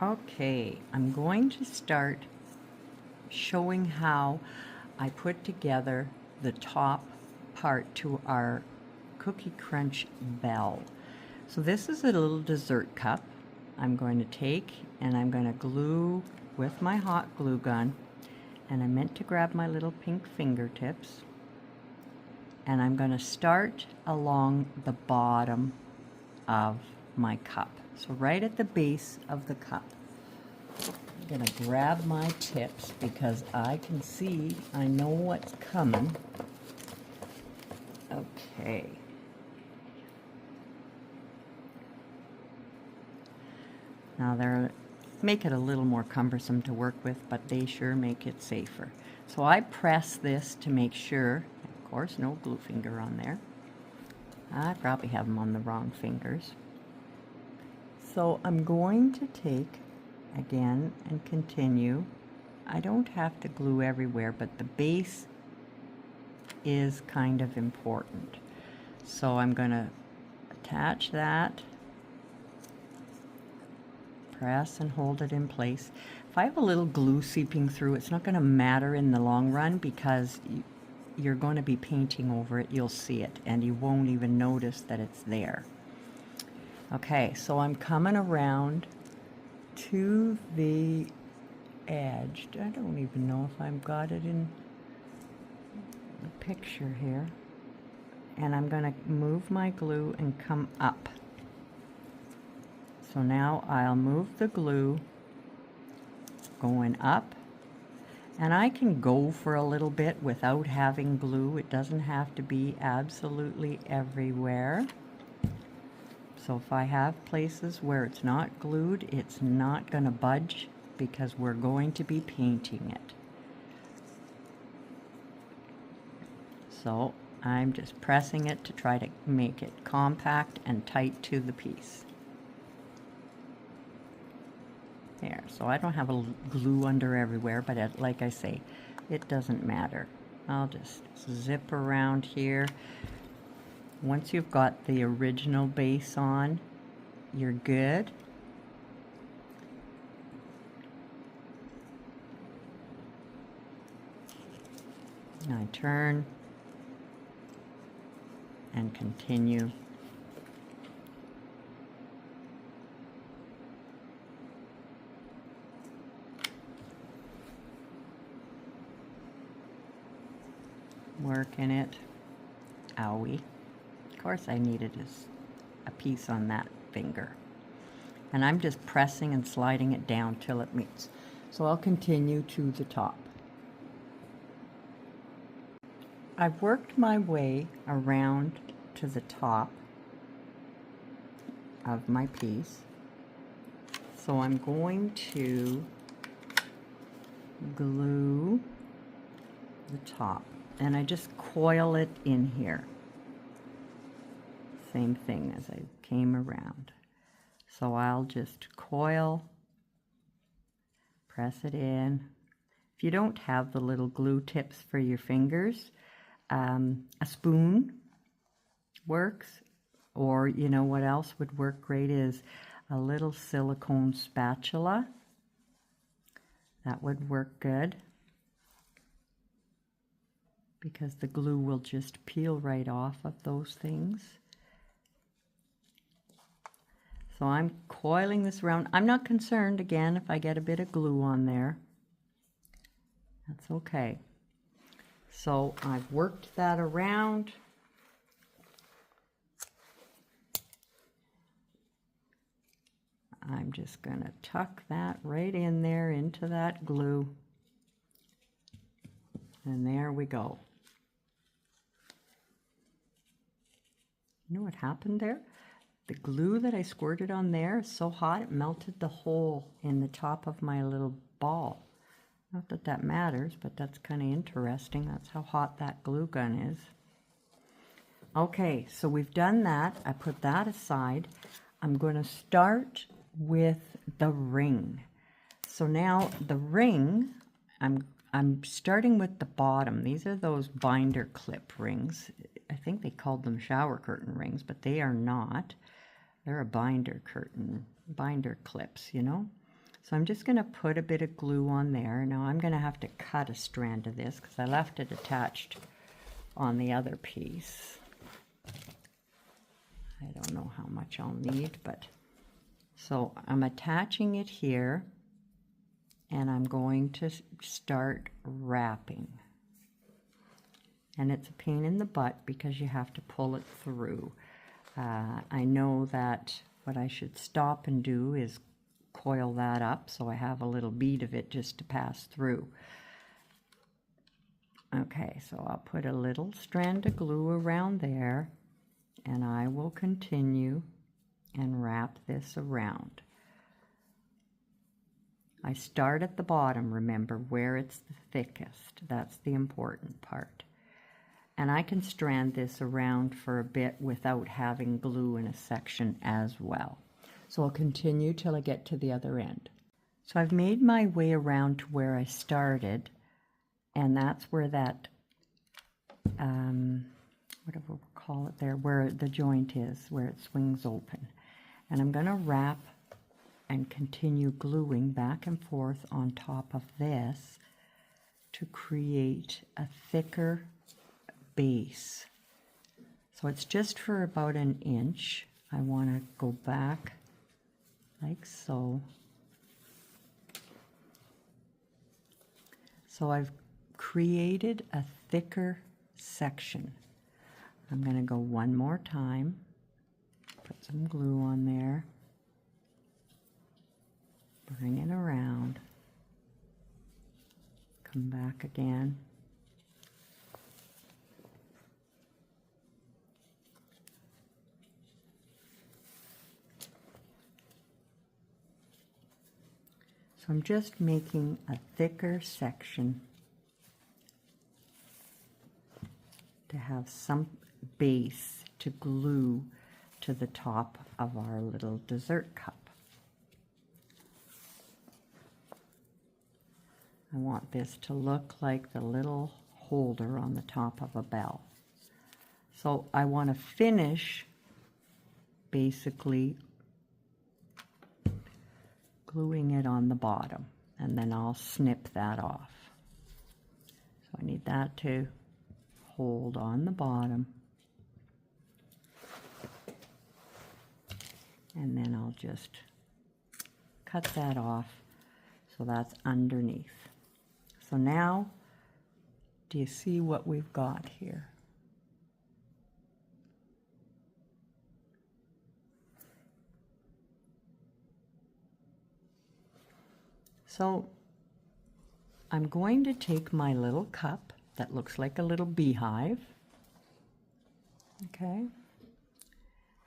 Okay, I'm going to start showing how I put together the top part to our Cookie Crunch bell. So this is a little dessert cup. I'm going to take and I'm going to glue with my hot glue gun, and I meant to grab my little pink fingertips, and I'm going to start along the bottom of my cup. So right at the base of the cup. I'm going to grab my tips because I can see, I know what's coming. Okay. Now they're make it a little more cumbersome to work with, but they sure make it safer. So I press this to make sure, of course, no glue finger on there. I probably have them on the wrong fingers. So I'm going to take again and continue. I don't have to glue everywhere, but the base is kind of important. So I'm going to attach that, press and hold it in place. If I have a little glue seeping through, it's not going to matter in the long run because you're going to be painting over it. You'll see it and you won't even notice that it's there. Okay, so I'm coming around to the edge. I don't even know if I've got it in the picture here. And I'm going to move my glue and come up. So now I'll move the glue going up, and I can go for a little bit without having glue. It doesn't have to be absolutely everywhere. So if I have places where it's not glued, it's not going to budge because we're going to be painting it. So I'm just pressing it to try to make it compact and tight to the piece. There, so I don't have a glue under everywhere, but like I say, it doesn't matter. I'll just zip around here. Once you've got the original base on, you're good. I turn and continue. Working it. Owie. Of course I needed a piece on that finger. And I'm just pressing and sliding it down till it meets. So I'll continue to the top. I've worked my way around to the top of my piece. So I'm going to glue the top. And I just coil it in here. Same thing as I came around. So I'll just coil, press it in. If you don't have the little glue tips for your fingers, a spoon works, or you know what else would work great is a little silicone spatula. That would work good because the glue will just peel right off of those things. So I'm coiling this around. I'm not concerned, again, if I get a bit of glue on there. That's okay. So I've worked that around. I'm just going to tuck that right in there into that glue. And there we go. You know what happened there? The glue that I squirted on there is so hot it melted the hole in the top of my little ball. Not that that matters, but that's kind of interesting. That's how hot that glue gun is. Okay, so we've done that. I put that aside. I'm going to start with the ring. So now the ring, I'm starting with the bottom. These are those binder clip rings. I think they called them shower curtain rings, but they are not. They're a binder clips, you know. So I'm just going to put a bit of glue on there. Now I'm going to have to cut a strand of this because I left it attached on the other piece. I don't know how much I'll need, but so I'm attaching it here, and I'm going to start wrapping. And it's a pain in the butt because you have to pull it through. I know that what I should stop and do is coil that up so I have a little bead of it just to pass through. Okay, so I'll put a little strand of glue around there, and I will continue and wrap this around. I start at the bottom, remember, where it's the thickest. That's the important part. And I can strand this around for a bit without having glue in a section as well. So I'll continue till I get to the other end. So I've made my way around to where I started, and that's where that, whatever we'll call it there, where the joint is, where it swings open. And I'm going to wrap and continue gluing back and forth on top of this to create a thicker base. So it's just for about an inch. I want to go back like so. So I've created a thicker section. I'm going to go one more time, put some glue on there, bring it around, come back again. So I'm just making a thicker section to have some base to glue to the top of our little dessert cup. I want this to look like the little holder on the top of a bell. So I want to finish basically gluing it on the bottom, and then I'll snip that off. So I need that to hold on the bottom, and then I'll just cut that off so that's underneath. So now, do you see what we've got here? So I'm going to take my little cup that looks like a little beehive, okay,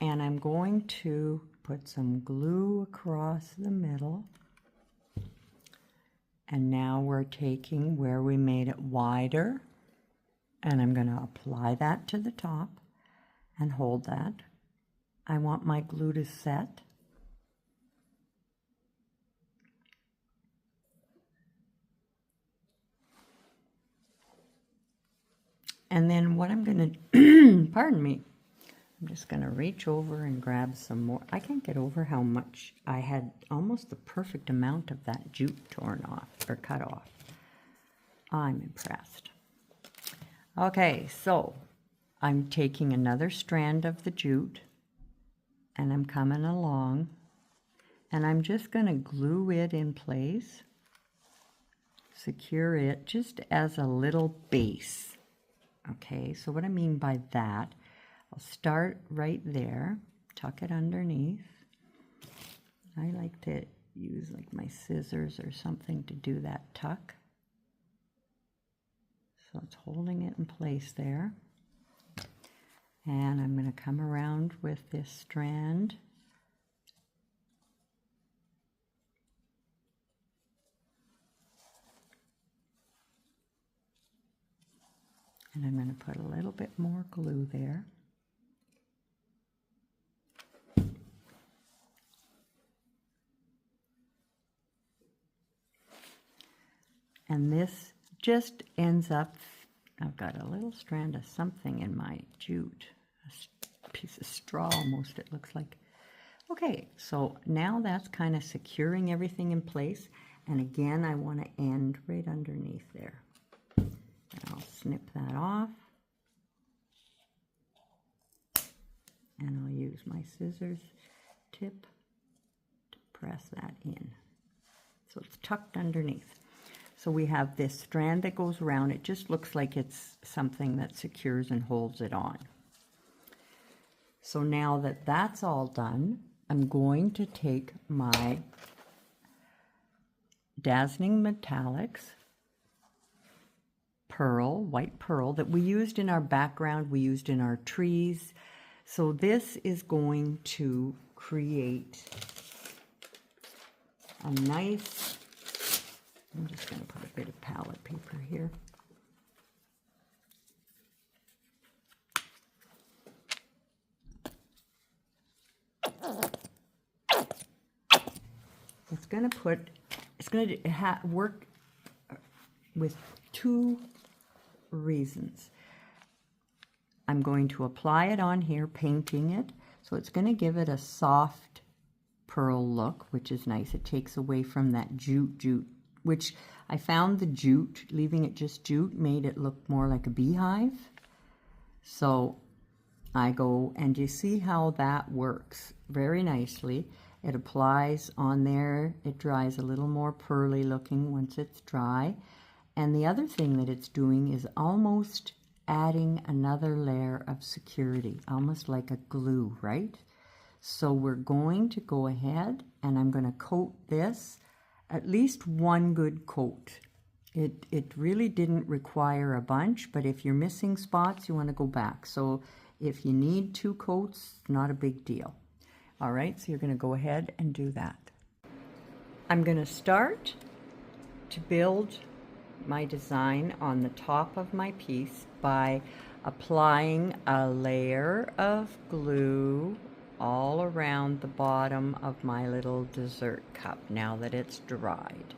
and I'm going to put some glue across the middle, and now we're taking where we made it wider, and I'm going to apply that to the top and hold that. I want my glue to set. And then what I'm going to, pardon me, I'm just going to reach over and grab some more. I can't get over how much I had, almost the perfect amount of that jute torn off or cut off. I'm impressed. Okay, so I'm taking another strand of the jute, and I'm coming along, and I'm just going to glue it in place, secure it just as a little base. Okay, so what I mean by that, I'll start right there, tuck it underneath. I like to use like my scissors or something to do that tuck. So it's holding it in place there. And I'm going to come around with this strand. And I'm going to put a little bit more glue there. And this just ends up, I've got a little strand of something in my jute, a piece of straw almost, it looks like. Okay, so now that's kind of securing everything in place. And again, I want to end right underneath there. And I'll snip that off. And I'll use my scissors tip to press that in. So it's tucked underneath. So we have this strand that goes around. It just looks like it's something that secures and holds it on. So now that that's all done, I'm going to take my Dazzling Metallics pearl, white pearl, that we used in our background, we used in our trees. So this is going to create a nice, I'm just going to put a bit of palette paper here. It's going to work with two reasons. I'm going to apply it on here, painting it, so it's going to give it a soft pearl look, which is nice. It takes away from that jute, which I found the jute, leaving it just jute, made it look more like a beehive. So I go, and you see how that works very nicely. It applies on there, it dries a little more pearly looking once it's dry. And the other thing that it's doing is almost adding another layer of security, almost like a glue, right? So we're going to go ahead and I'm going to coat this, at least one good coat. It really didn't require a bunch, but if you're missing spots, you want to go back. So if you need 2 coats, not a big deal. All right, so you're going to go ahead and do that. I'm going to start to build my design on the top of my piece by applying a layer of glue all around the bottom of my little dessert cup now that it's dried.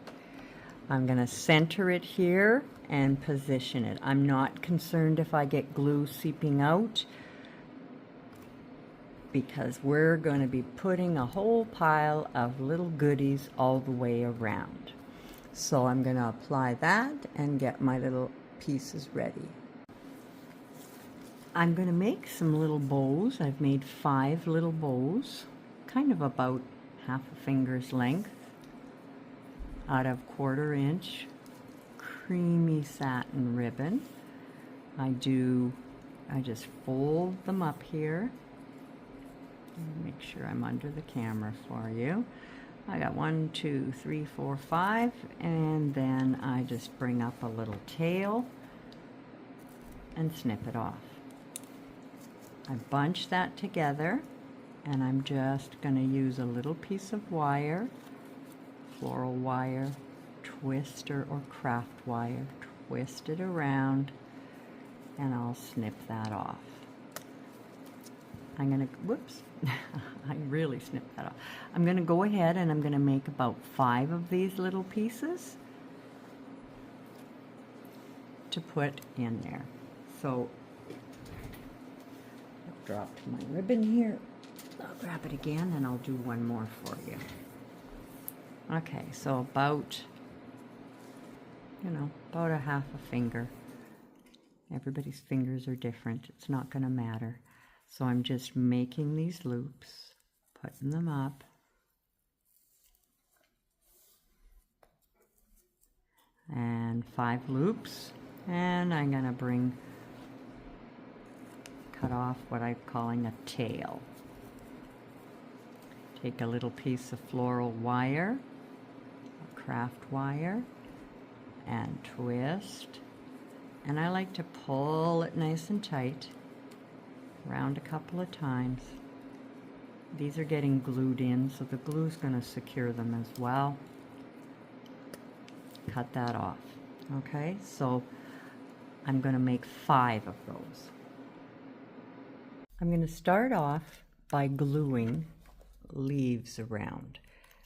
I'm going to center it here and position it. I'm not concerned if I get glue seeping out, because we're going to be putting a whole pile of little goodies all the way around. So I'm going to apply that and get my little pieces ready. I'm going to make some little bows. I've made 5 little bows, kind of about half a finger's length, out of 1/4 inch creamy satin ribbon. I just fold them up here. Make sure I'm under the camera for you. I got 1, 2, 3, 4, 5, and then I just bring up a little tail and snip it off. I bunch that together, and I'm just going to use a little piece of wire, floral wire, twister or craft wire, twist it around, and I'll snip that off. I'm going to, whoops, I really snipped that off. I'm going to go ahead and I'm going to make about 5 of these little pieces to put in there. So, I've dropped my ribbon here. I'll grab it again and I'll do one more for you. Okay, so about, about a half a finger. Everybody's fingers are different. It's not going to matter. So I'm just making these loops, putting them up. And 5 loops. And I'm going to cut off what I'm calling a tail. Take a little piece of floral wire, craft wire, and twist. And I like to pull it nice and tight around a couple of times. These are getting glued in, so the glue's going to secure them as well. Cut that off. Okay, so I'm going to make 5 of those. I'm going to start off by gluing leaves around.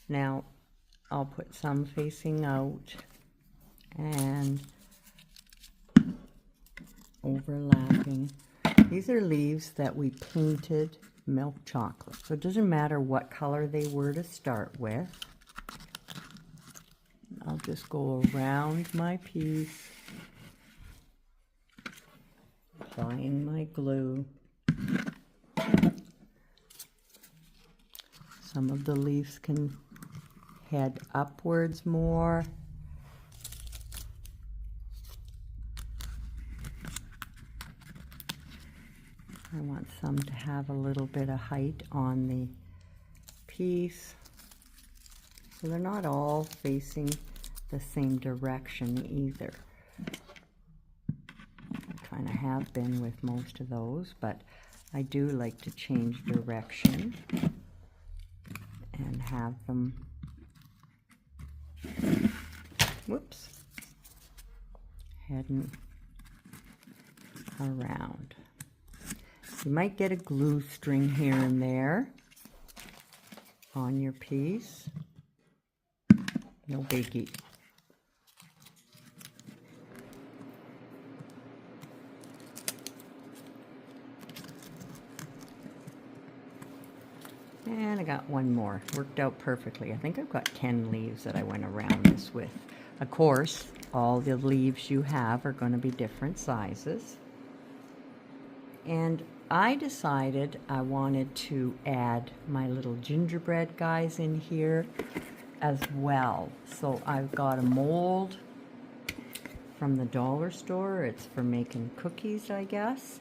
Now, I'll put some facing out and overlapping. These are leaves that we painted milk chocolate. So it doesn't matter what color they were to start with. I'll just go around my piece, applying my glue. Some of the leaves can head upwards more. I want some to have a little bit of height on the piece. So they're not all facing the same direction either. I kind of have been with most of those, but I do like to change direction and have them, whoops, heading around. You might get a glue string here and there on your piece. No biggie. And I got one more. Worked out perfectly. I think I've got 10 leaves that I went around this with. Of course, all the leaves you have are going to be different sizes. And I decided I wanted to add my little gingerbread guys in here as well. So I've got a mold from the dollar store. It's for making cookies, I guess.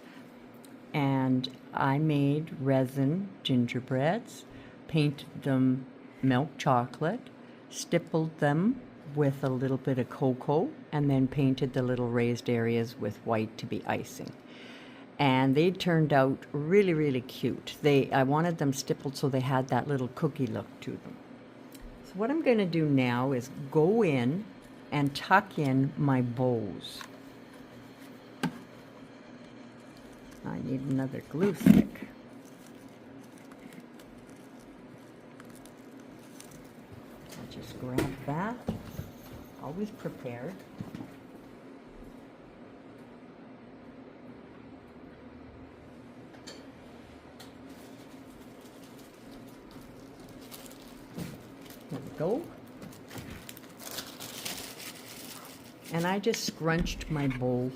And I made resin gingerbreads, painted them milk chocolate, stippled them with a little bit of cocoa, and then painted the little raised areas with white to be icing. And they turned out really, really cute. I wanted them stippled so they had that little cookie look to them. So what I'm going to do now is go in and tuck in my bows. I need another glue stick. I'll just grab that. Always prepared. There we go. And I just scrunched my bowl.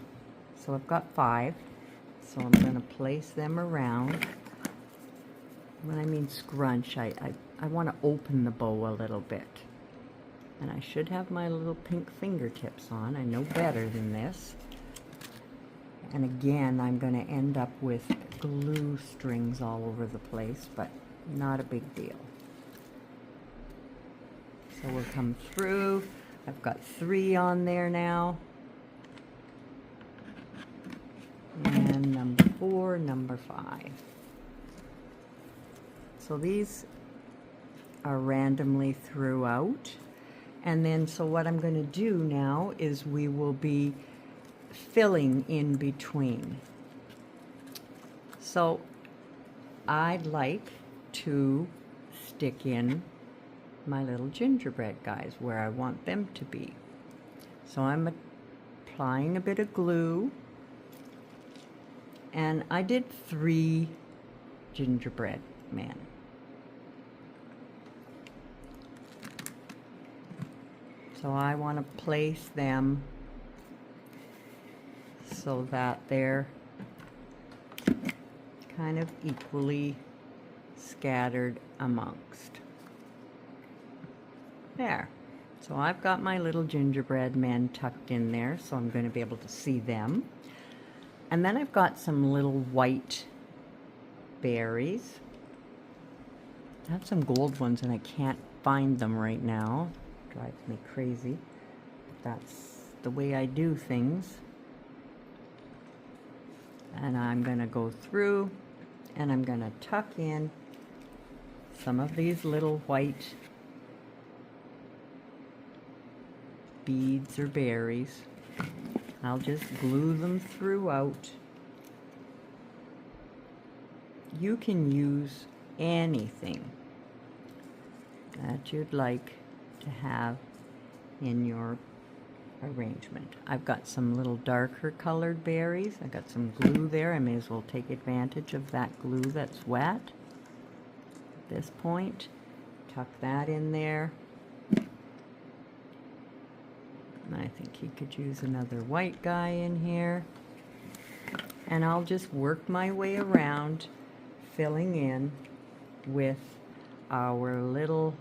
So I've got 5. So I'm going to place them around. When I mean scrunch, I want to open the bow a little bit. And I should have my little pink fingertips on. I know better than this. And again, I'm going to end up with glue strings all over the place, but not a big deal. So we'll come through. I've got 3 on there now. And number 4, number 5. So these are randomly throughout. And then, so what I'm going to do now is we will be filling in between. So I'd like to stick in my little gingerbread guys where I want them to be. So I'm applying a bit of glue. And I did 3 gingerbread men. So I want to place them so that they're kind of equally scattered amongst. There. So I've got my little gingerbread men tucked in there, so I'm going to be able to see them. And then I've got some little white berries. I have some gold ones and I can't find them right now. Drives me crazy. That's the way I do things. And I'm going to go through and I'm going to tuck in some of these little white beads or berries. I'll just glue them throughout. You can use anything that you'd like to have in your arrangement. I've got some little darker colored berries. I got some glue there. I may as well take advantage of that glue that's wet. At this point, tuck that in there. And I think he could use another white guy in here. And I'll just work my way around, filling in with our little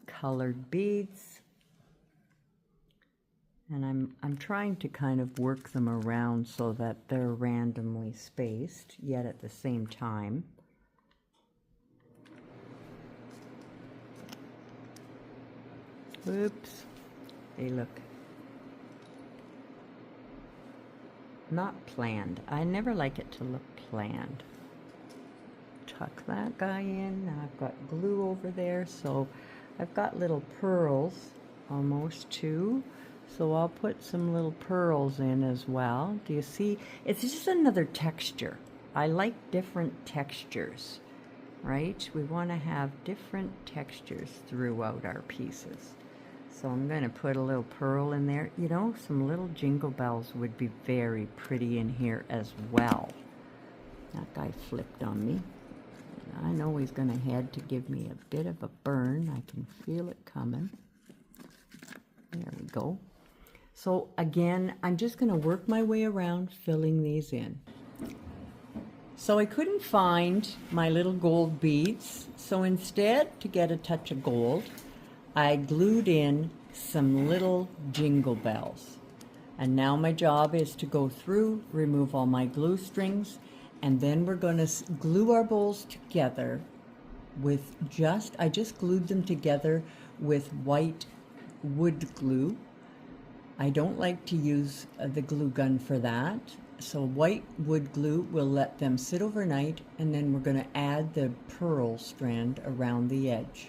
colored beads. And I'm trying to kind of work them around so that they're randomly spaced, yet at the same time. Oops. Hey, look. Not planned. I never like it to look planned. Tuck that guy in. Now I've got glue over there, so I've got little pearls, almost two. So I'll put some little pearls in as well. Do you see? It's just another texture. I like different textures, right? We want to have different textures throughout our pieces. So I'm going to put a little pearl in there. You know, some little jingle bells would be very pretty in here as well. That guy flipped on me. I know he's going to head to give me a bit of a burn. I can feel it coming. There we go. So again, I'm just going to work my way around filling these in. So I couldn't find my little gold beads. So instead, to get a touch of gold, I glued in some little jingle bells. And now my job is to go through, remove all my glue strings, and then we're going to glue our bowls together with I just glued them together with white wood glue. I don't like to use the glue gun for that. So white wood glue will let them sit overnight, and then we're going to add the pearl strand around the edge.